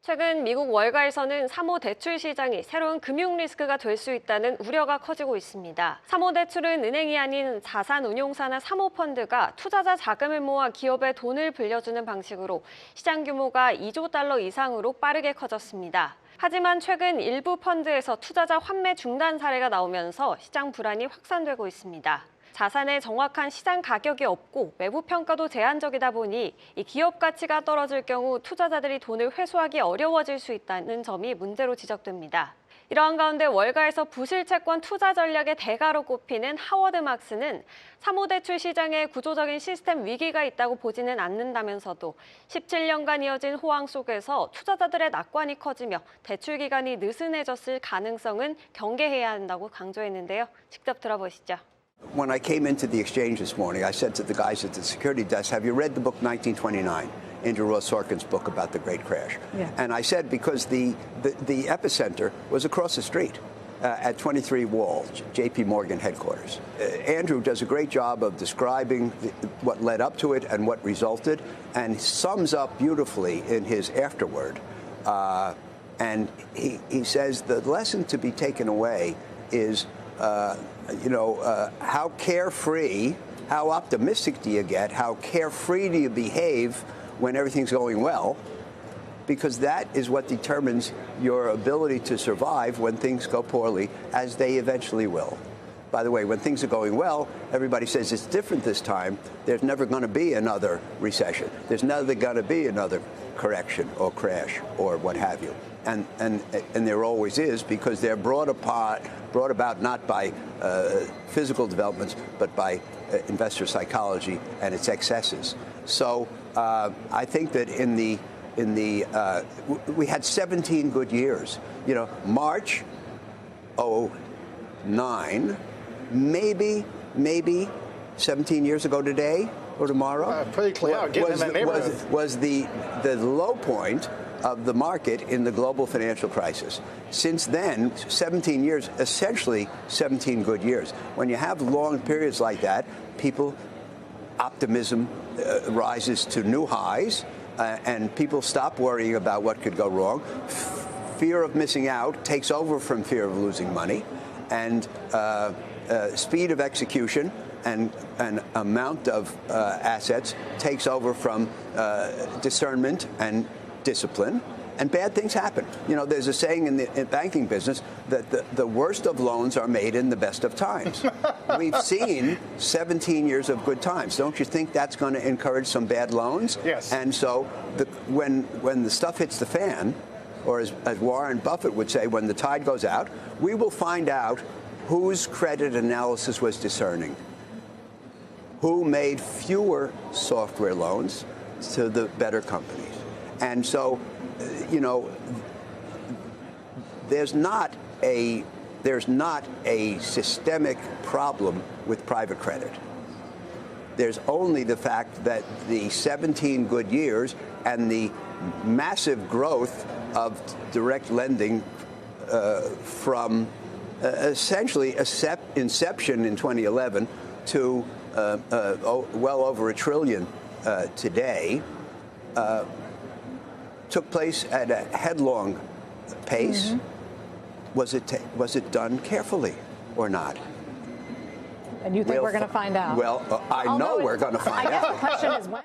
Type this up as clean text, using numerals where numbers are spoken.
최근 미국 월가에서는 사모대출 시장이 새로운 금융 리스크가 될 수 있다는 우려가 커지고 있습니다. 사모대출은 은행이 아닌 자산운용사나 사모펀드가 투자자 자금을 모아 기업에 돈을 빌려주는 방식으로 시장 규모가 2조 달러 이상으로 빠르게 커졌습니다. 하지만 최근 일부 펀드에서 투자자 환매 중단 사례가 나오면서 시장 불안이 확산되고 있습니다. 자산의 정확한 시장 가격이 없고 외부 평가도 제한적이다 보니 이 기업 가치가 떨어질 경우 투자자들이 돈을 회수하기 어려워질 수 있다는 점이 문제로 지적됩니다. 이러한 가운데 월가에서 부실채권 투자 전략의 대가로 꼽히는 하워드 막스는 사모대출 시장에 구조적인 시스템 위기가 있다고 보지는 않는다면서도 17년간 이어진 호황 속에서 투자자들의 낙관이 커지며 대출 기간이 느슨해졌을 가능성은 경계해야 한다고 강조했는데요. 직접 들어보시죠. When I came into the exchange this morning, I said to the guys at the security desk, have you read the book 1929? Andrew Ross Sorkin's book about the Great Crash. Yeah. And I said because the epicenter was across the street at 23 Wall, JP Morgan headquarters. Andrew does a great job of describing what led up to it and what resulted, and sums up beautifully in his afterword. And he says the lesson to be taken away is how carefree, how optimistic do you get, how carefree do you behave when everything's going well, because that is what determines your ability to survive when things go poorly, as they eventually will. By the way, when things are going well, everybody says it's different this time. There's never going to be another recession. There's never going to be another correction or crash or what have you. And there always is, because they're brought about not by physical developments, but by investor psychology and its excesses. So I think that we had 17 good years. March 2009, maybe 17 years ago today or tomorrow, pretty close. was the low point of the market in the global financial crisis. Since then, 17 years, essentially 17 good years. When you have long periods like that, optimism rises to new highs, and people stop worrying about what could go wrong. Fear of missing out takes over from fear of losing money, and speed of execution and amount of assets takes over from discernment and discipline, and bad things happen. There's a saying in the banking business that the worst of loans are made in the best of times. We've seen 17 years of good times. Don't you think that's going to encourage some bad loans? Yes. And so when the stuff hits the fan, or as Warren Buffett would say, when the tide goes out, we will find out whose credit analysis was discerning, who made fewer software loans to the better companies. And so, there's not a systemic problem with private credit. There's only the fact that the 17 good years and the massive growth of direct lending from essentially inception in 2011 to well over $1 trillion today took place at a headlong pace. Mm-hmm. Was it done carefully or not? And you think we're going to find out? Well, I know we're going to find out. I guess the question is when.